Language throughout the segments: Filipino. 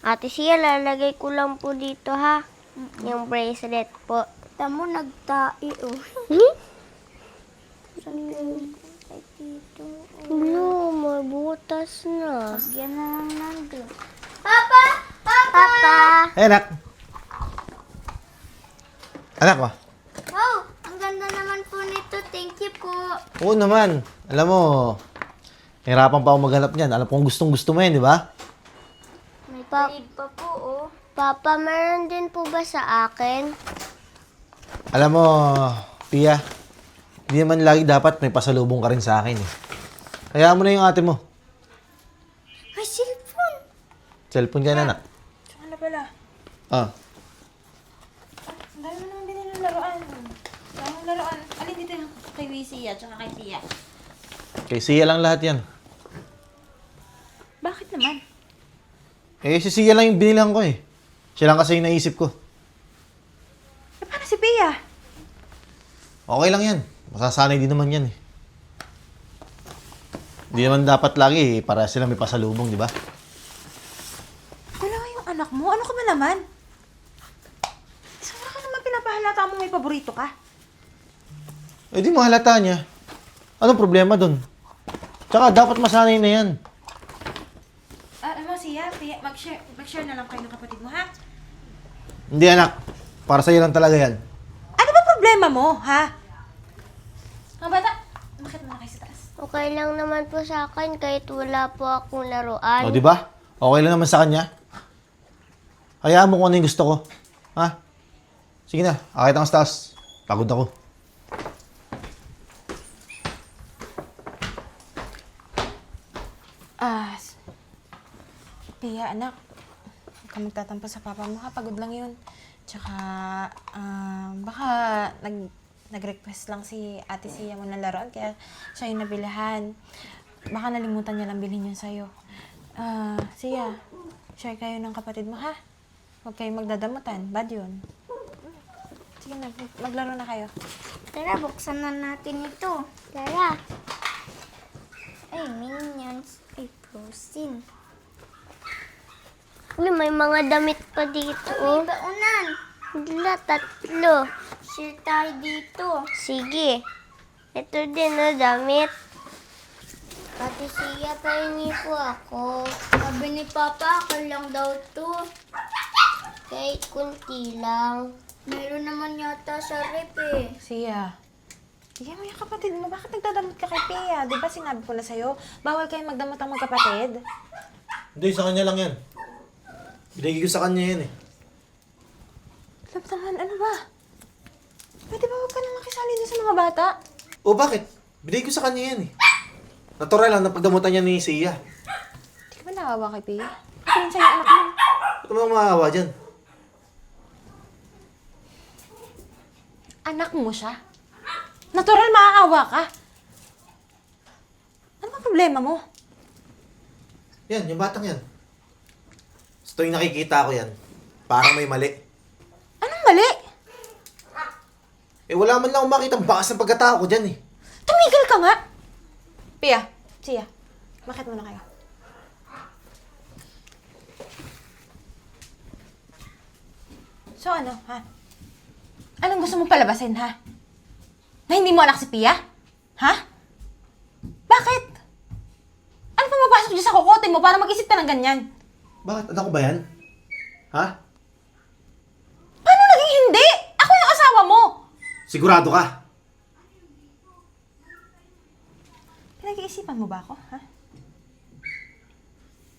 Ate Sia, lalagay ko lang po dito ha. Yung bracelet po. Tamo nagtai oh. Ay, dito. No, mabutas na. Yan na lang nandun. Papa! Papa! Ay, anak. Anak ko. Wow! Ang ganda naman po nito. Thank you po. Oo naman. Alam mo, hirapan pa ako maghanap niyan. Alam kong gustong-gusto mo yan, di ba? May Pa- taib pa po oh. Papa, meron din po ba sa akin? Alam mo, Pia, hindi naman lagi dapat may pasalubong ka rin sa akin eh. Kaya mo na yung ate mo. Ay, cellphone! Cellphone ka na, anak. Saan na pala? Ah. Ang dami mo naman binili ng laruan. Ang laruan. Alin dito yung kay Wisi at saka kay Tia? Kay Sia lang lahat yan. Bakit naman? Eh, si Sia lang yung binilang ko eh. Siya lang kasi yung naisip ko. Eh, paano si Pia? Okay lang yan. Masasanay din naman yan eh. Hindi naman dapat lagi eh, para sila may pasalubong, di ba? Wala yung anak mo. Ano ka ba naman? Isang ka naman pinapahalata mo may paborito ka. Eh di mahalata niya. Anong problema dun? Tsaka dapat masanay na yan. Ano siya? Pia, mag-share na lang kayo ng kapatid mo, ha? Hindi anak. Para sa'yo lang talaga yan. Ano ba problema mo, ha? Mga bata, bakit mo na kayo sa taas? Okay lang naman po sa akin kahit wala po akong laruan. O di ba? Okay lang naman sa kanya. Hayaan mo kung ano yung gusto ko. Ha? Sige na. Akit ako sa taas. Pagod ako. Pia, anak. Huwag ka magtatampo sa papa mo, ha? Pagod lang yun. Tsaka, baka nag-request lang si Ate Sia mo ng laruan, kaya siya yung nabilihan. Baka nalimutan niya lang bilhin yun sa'yo. Sia, share kayo ng kapatid mo, ha? Huwag kayong magdadamutan. Bad yun. Sige na, maglaro na kayo. Tara, buksan na natin ito. Tara. Ay, Minions. Ay, Frozen. Uy, may mga damit pa dito. May baunan. Wala, tatlo. Share tayo dito. Sige. Ito din, damit. Ate Sia, pahingi po ako. Sabi ni Papa, ako lang daw to. Kahit kunti lang. Meron naman yata sa rep eh. Sia, bigyan mo yung kapatid mo. Bakit nagdadamot ka kay Pia? Di ba sinabi ko na sa'yo, bawal kayong magdamot ang magkapatid? Hindi, sa kanya lang yan. Binigay ko sa kanya yan eh. Love naman, ano ba? Pwede ba huwag ka na makisali doon sa mga bata? O bakit? Binigay ko sa kanya yan eh. Natural lang na pagdamutan niya ni Sia. Hindi ka ba nakawa kay Pia? Kasi yun sa'yo anak mo. Ba't mo maawa dyan? Anak mo siya? Natural maaawa ka? Ano ba problema mo? Yan, yung batang yan. So, tuwing nakikita ko yan, parang may mali. Anong mali? Eh, wala man lang akong makitang bakas ng pagkatao ko dyan eh. Tumigil ka nga! Pia, Sia, bakit muna kayo? So ano, ha? Anong gusto mong palabasin, ha? Na hindi mo anak si Pia? Ha? Bakit? Ano pa mapasok dyan sa kokote mo para mag-isip ka ng ganyan? Bakit? Anak ko ba yan? Ha? Paano naging hindi? Ako yung asawa mo! Sigurado ka? Pinag-iisipan mo ba ako, ha?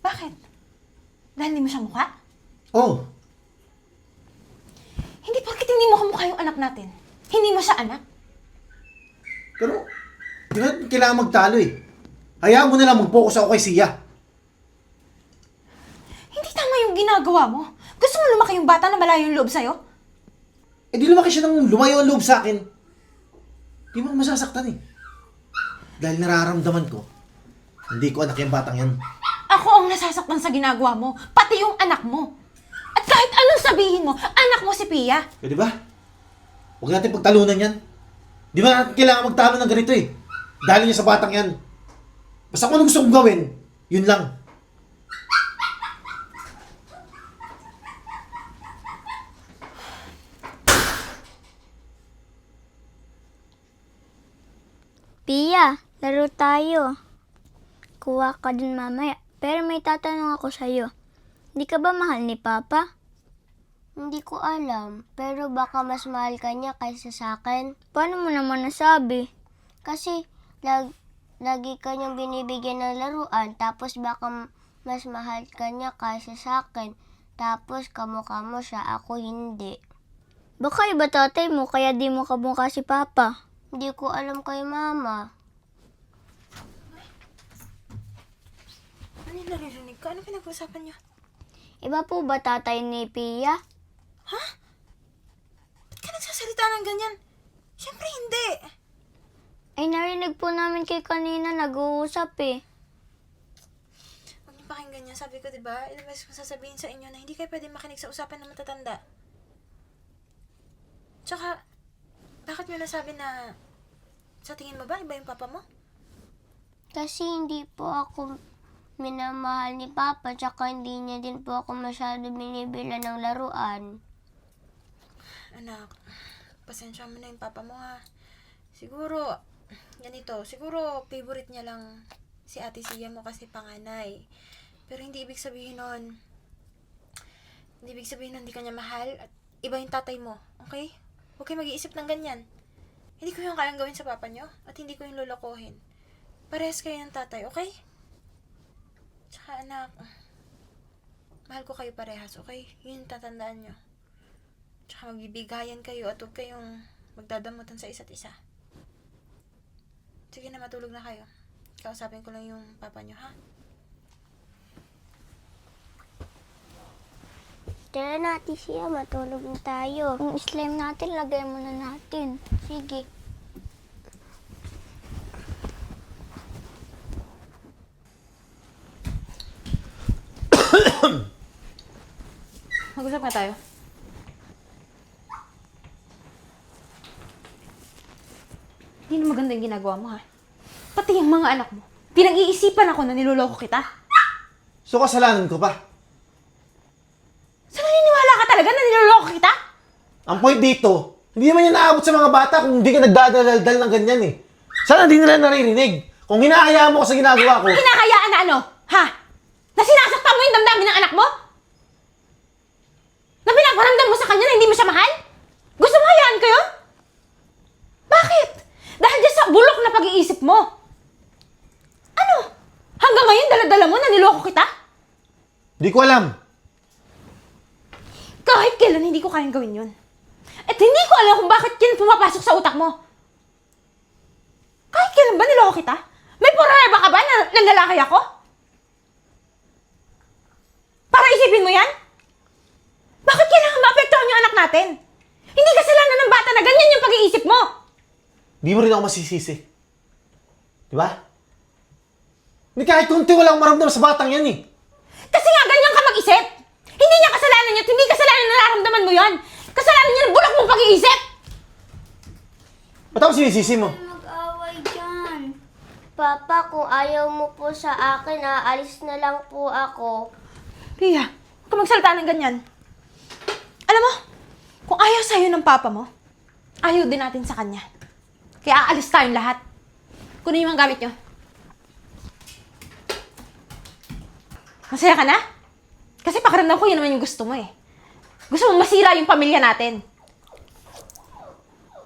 Bakit? Dahil hindi mo siya mukha? Oh, Hindi porket hindi mo kamukha yung anak natin. Hindi mo siya anak. pero di ba kailangan magtalo eh. Hayaan mo na lang mag-focus ako kay Sia. Hindi tama yung ginagawa mo. Gusto mo lumaki yung bata na malayo yung loob sa'yo? Eh di lumaki siya nang lumayo ang loob sa akin. Di mo masasaktan eh. Dahil nararamdaman ko, hindi ko anak yung batang yan. Ako ang nasasaktan sa ginagawa mo. Pati yung anak mo. At kahit anong sabihin mo, anak mo si Pia. Eh di ba? Huwag natin pagtalunan yan. Di ba natin kailangan magtalo ng ganito eh? Dahil niya sa batang yan. Basta kung ano gusto kong gawin, yun lang. Pia, laro tayo. Kuha ka dun mamaya. Pero may tatanong ako sa'yo. Hindi ka ba mahal ni Papa? Hindi ko alam, pero baka mas mahal ka niya kaysa sa akin. Paano mo naman nasabi? Kasi lagi ka niyang binibigyan ng laruan, tapos baka mas mahal ka niya kaysa sa akin. Tapos kamukha mo siya, ako hindi. Baka iba tatay mo, kaya di mo kamukha si Papa. Hindi ko alam kay Mama. Ano yung naririnig ko? Ano pinag-uusapan niyo? Iba po ba tatay ni Pia? Ha? Ba't ka nagsasalita ng ganyan? Siyempre hindi. Ay, narinig po namin kay kanina nag-uusap eh. Huwag niyo pakinggan yan. Sabi ko, diba? Ilang beses kong sasabihin sa inyo na hindi kayo pwede makinig sa usapan ng matatanda. Tsaka, bakit mo nasabi na sa tingin mo ba iba yung papa mo? Kasi hindi po ako minamahal ni Papa, tsaka hindi niya din po ako masyado binibila ng laruan. Anak, pasensya mo na yung papa mo ha. Siguro, ganito, siguro favorite niya lang si Ate Sia mo kasi panganay. Pero hindi ibig sabihin nun, hindi ka niya mahal at iba yung tatay mo, okay? Huwag kayo mag-iisip ng ganyan. Hindi ko yung kayang gawin sa papa niyo at hindi ko yung lolokohin. Parehas kayo ng tatay, okay? Tsaka anak, mahal ko kayo parehas, okay? Yun yung tatandaan nyo. Tsaka magbibigayan kayo at huwag kayong magdadamutan sa isa't isa. Sige na, matulog na kayo. Kausapin ko lang yung papa nyo, ha? Tara na, Ate Sia, matulog na tayo. Yung slime natin, lagay muna natin. Sige. Mag-usap nga tayo. Hindi na maganda yung ginagawa mo, ha? Pati yung mga anak mo. Pinag-iisipan ako na niloloko kita. So, kasalanan ko pa. So, naniniwala ka talaga na niloloko kita? Ang point dito, hindi naman yan naabot sa mga bata kung hindi ka nagdadaldal ng ganyan eh. Sana hindi nila naririnig. Kung hinahayaan mo ko sa ginagawa ko, Hinahayaan na ano? Ha? Na sinasaktan mo yung damdamin ng anak mo? Na pinaparamdam mo sa kanya na hindi mo siya mahal? Gusto mo hayaan ko yun? Bakit? Dahil dyan sa bulok na pag-iisip mo. Ano? Hanggang ngayon dala-dala mo na niloko kita? hindi ko alam. Kahit kailan hindi ko kayang gawin yun. At hindi ko alam kung bakit yan pumapasok sa utak mo. Kahit kailan ba niloko kita? May prueba ka ba na nanlalaki ako? Para isipin mo yan? Bakit kailangan maapektuhan yung anak natin? Hindi kasalanan ng bata na ganyan yung pag-iisip mo. Hindi mo rin ako masisisi. Di ba? Hindi kahit kunti walang maramdam sa batang yan eh. Kasi nga ganyan ka mag-isip. Hindi niya kasalanan niya at hindi kasalanan na nararamdaman mo yan. Kasalanan niya ng bulok mong pag-iisip. Ba't ako sinisisi mo? Mag-away dyan. Papa, kung ayaw mo po sa akin, aalis na lang po ako. Pia, huwag ka magsalita ng ganyan. Alam mo, kung ayaw sa'yo ng papa mo, ayaw din natin sa kanya. Kaya aalis tayong lahat. Kunin yung mga gamit nyo. Masaya ka na? Kasi pakiramdam ko yun naman yung gusto mo eh. Gusto mo masira yung pamilya natin.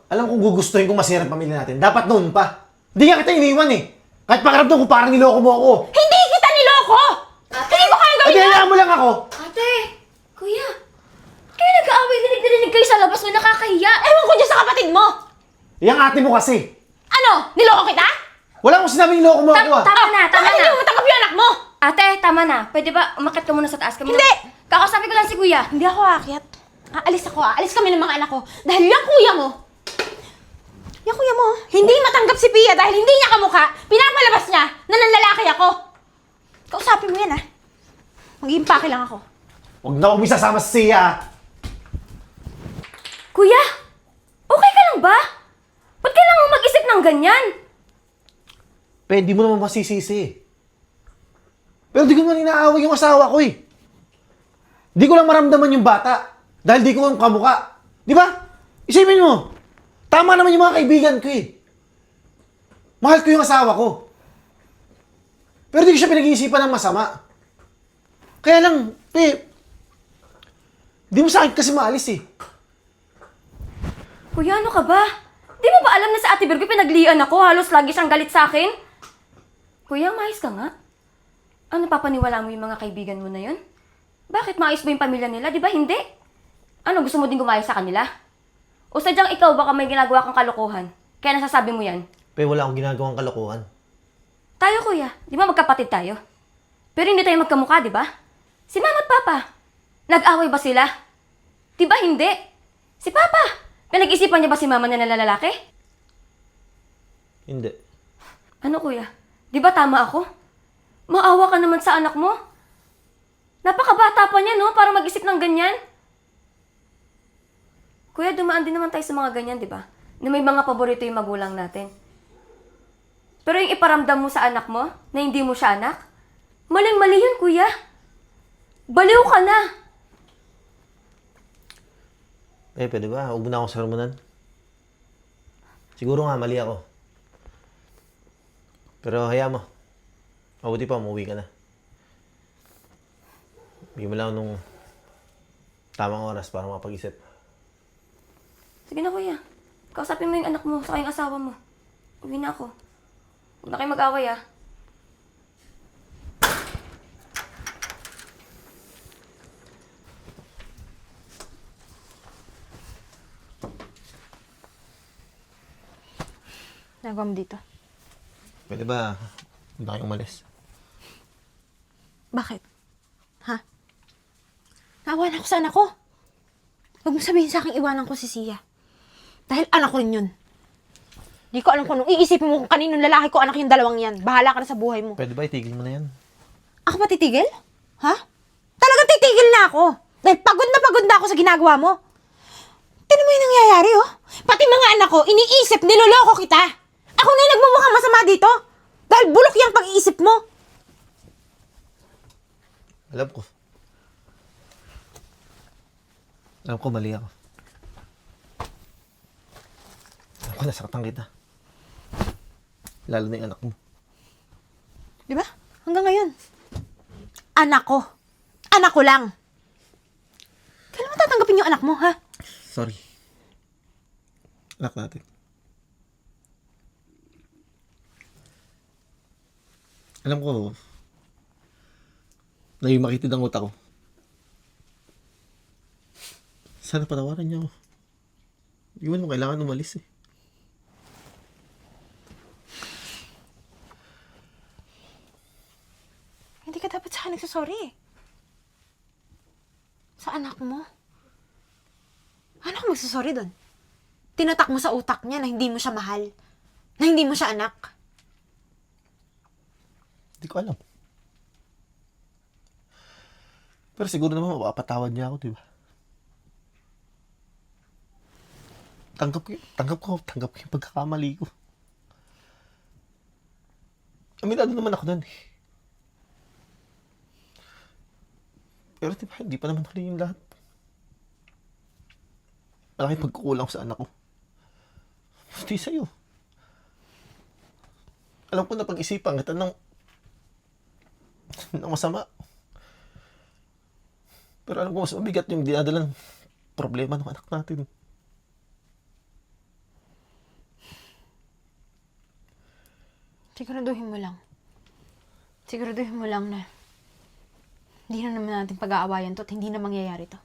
Alam kong gugustuhin kong masira ang pamilya natin. Dapat noon pa. Hindi nga kita iniwan eh. Kahit pakiramdam ko parang niloko mo ako. Hindi kita niloko! Hindi ko kaya Ay, gawin yan! hayaan mo lang ako. Ate! Kuya! Kaya nag-aaway dinig kayo sa labas mo, nakakahiya. Ewan ko dyan sa kapatid mo! Yang ate mo kasi. Ano? Niloko kita? Wala akong sinabing niloko mo ako ah. Tama na, tama Bakit hindi na. mo matanggap yung anak mo? Ate, tama na. Pwede ba umakyat ka muna sa taas kami? Hindi! Kakausapin ko lang si Kuya. Hindi ako aakyat. Aalis ako. Aalis kami ng mga anak ko. Dahil yung kuya mo, hindi matanggap si Pia dahil hindi niya kamukha, pinapalabas niya na nanlalaki ako. Kausapin mo yan, ha? Mag-iimpake lang ako. Huwag na huwag sasama sa siya ah. Kuya, okay ka lang ba? Ba't kailangan mag-isip ng ganyan? Pwede mo naman masisisi. Pero di ko naman inaaway yung asawa ko eh. Di ko lang maramdaman yung bata. Dahil di ko yung kamukha. Di ba? Isipin mo. Tama naman yung mga kaibigan ko eh. Mahal ko yung asawa ko. Pero di ko siya pinag-iisipan ng masama. Kaya lang, di mo sa akin kasi maalis eh. Kuya, ano ka ba? Di mo ba alam na sa Ate Virgo pinaglian ako? Halos lagi siyang galit sa akin. Kuya, maayos ka nga. Ano, papaniwala mo yung mga kaibigan mo na yun? Bakit maayos ba yung pamilya nila? Di ba hindi? Ano, gusto mo din gumaya sa kanila? O sadyang ikaw baka may ginagawa kang kalokohan? Kaya nasasabi mo yan? Wala akong ginagawang kalokohan. Tayo, kuya. Di ba magkapatid tayo? Pero hindi tayo magkamukha, di ba? Si Mama at Papa, nag-away ba sila? Di ba hindi? Si Papa, pinag-isipan niya ba si Mama na nalalaki? Hindi. Ano, kuya? Di ba tama ako? Maawa ka naman sa anak mo. Napakabata pa niya, no? Para mag-isip ng ganyan. Kuya, dumaan din naman tayo sa mga ganyan, di ba? Na may mga paborito yung magulang natin. Pero yung iparamdam mo sa anak mo, na hindi mo siya anak, maling-mali yun, kuya. Baliw ka na. Pwede ba? Huwag mo na akong sermonan. Siguro nga, mali ako. Pero hayaan mo. Mabuti pa, umuwi ka na. Bigyan mo lang nung tamang oras para makapag-isip. Sige na, kuya. Kausapin mo yung anak mo, saka yung asawa mo. Uwi na ako. Huwag na kayo mag-away, ah. Nagawa mo dito? Pwede ba? Huwag na kayong umalis. Bakit? Ha? Naawa na ako sa anak ko. Huwag mo sabihin sa akin iwanan ko si Sia. Dahil anak ko rin yun. Di ko alam kung anong iisipin mo kung kaninong lalaki ko anak yung dalawang yan. Bahala ka na sa buhay mo. Pwede ba? Itigil mo na yan. Ako ba titigil? Ha? Talagang titigil na ako. Dahil pagod na ako sa ginagawa mo. Tignan mo yung nangyayari, oh. Pati mga anak ko, iniisip, niloloko kita. Ako na yung nagmumukhang masama dito. Dahil bulok yung pag-iisip mo. Alam ko. Alam ko, mali ako. Alam ko, nasaktan kita. Lalo na yung anak mo. Di ba? Hanggang ngayon. Anak ko. Anak ko lang. Kailan mo tatanggapin yung anak mo, ha? Sorry. Anak natin. Alam ko, naimakitid ang utak ko. Sana patawaran niya ako. Hindi mo kailangan umalis eh. Hindi ka dapat sa akin nagsasorry. Sa anak mo. Ano ka magsasorry doon? Tinatak mo sa utak niya na hindi mo siya mahal. Na hindi mo siya anak. Hindi ko alam. Pero siguro naman mapapatawad niya ako, di ba? Tanggap ko yung pagkakamali ko. Aminado naman ako nun eh. Pero di ba, hindi pa naman huli yung lahat. Malaking pagkukulang ko sa anak ko. Hindi sa'yo. Alam ko na pag-isipan kita ng masama. Pero alam ko mas mabigat yung dinadalang problema ng anak natin. Siguraduhin mo lang na hindi na naman natin pag-aawayan to at hindi na mangyayari to.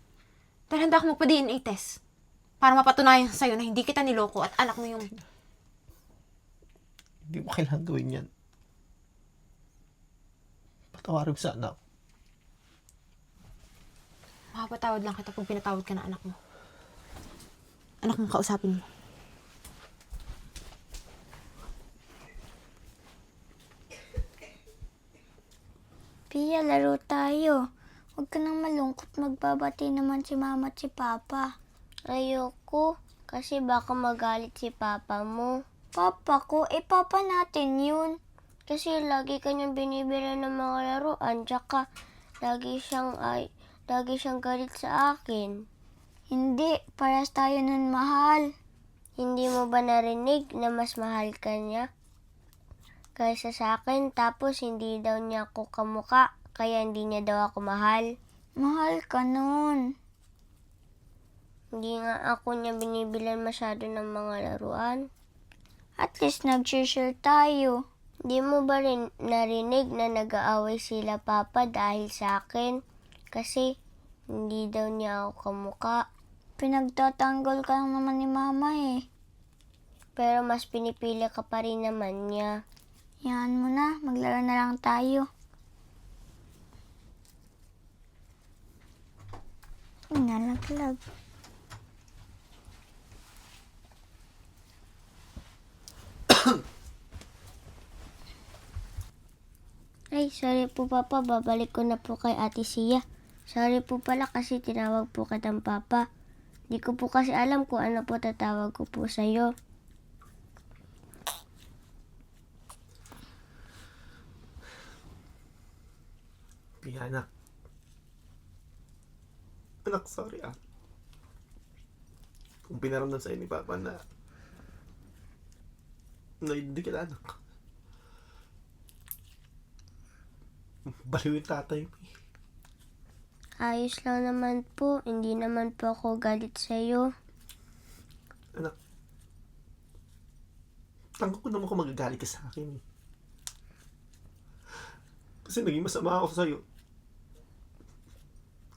Dahil handa ako magpa-DNA test para mapatunayan sa'yo na hindi kita niloko at anak mo yung... Hindi mo kailangan gawin yan. Patawarin mo sa anak. Makapatawad lang kita pag pinatawad ka na anak mo. Anak mo kausapin mo. Pia, laro tayo. Huwag ka nang malungkot, magbabati naman si Mama at si Papa. Ayoko, kasi baka magalit si Papa mo. Papa ko, Papa natin yun. Kasi lagi kanyang binibili ng mga laruan, tsaka lagi siyang galit sa akin. Hindi, paras tayo nun mahal. Hindi mo ba narinig na mas mahal ka niya? kaysa sa akin, tapos hindi daw niya ako kamuka, kaya hindi niya daw ako mahal. Mahal ka nun. Hindi nga ako niya binibilan masyado ng mga laruan. At least nag-share tayo. Di mo ba rin narinig na nag-aaway sila papa dahil sa akin? Kasi hindi daw niya ako kamuka. Pinagtatanggol ka lang naman ni mama eh. Pero mas pinipili ka pa rin naman niya. Yan mo na, maglaro na lang tayo. Nalaglag. Ay, sorry po papa, babalik ko na po kay Ate Sia. Sorry po pala kasi tinawag po kitang papa. Di ko po kasi alam kung ano po tatawag ko po sa'yo. Pia, anak. Anak, sorry ah. Kung pinaramdam sa'yo ni Papa na hindi kita anak. Baliw yung tatay mo eh. Ayos lang naman po, hindi naman po ako galit sa'yo. Anak, tanggap ko naman kung magagalit ka sa akin eh. Kasi naging masama ako sa'yo.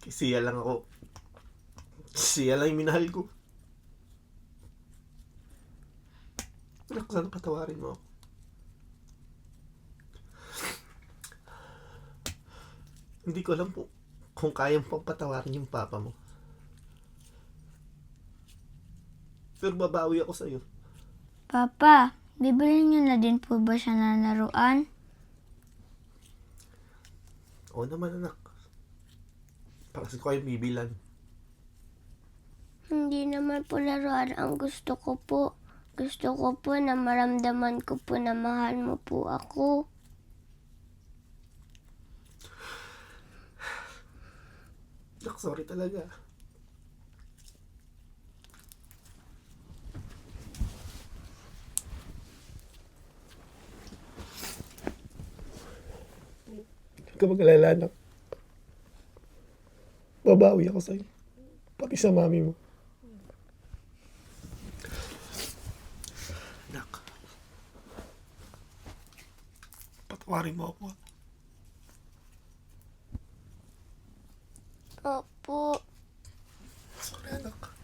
Kasi siya lang ako. Siya lang yung minahal ko. Anak, sana patawarin mo ako. Hindi ko alam po kung kaya mo pang patawarin yung papa mo. Pero babawi ako sa'yo. Papa, bibilin niyo na din po ba siya ng laruan? Oo naman anak. Para sa ko kayong bibilan. Hindi naman po laruan ang gusto ko po. Gusto ko po na maramdaman ko po na mahal mo po ako. Anak, sorry talaga. Huwag ka mag-alala, anak. Babawi ako sa'yo. Pati sa mami mo. Anak. Patawarin mo ako. Opo. Sorry, anak.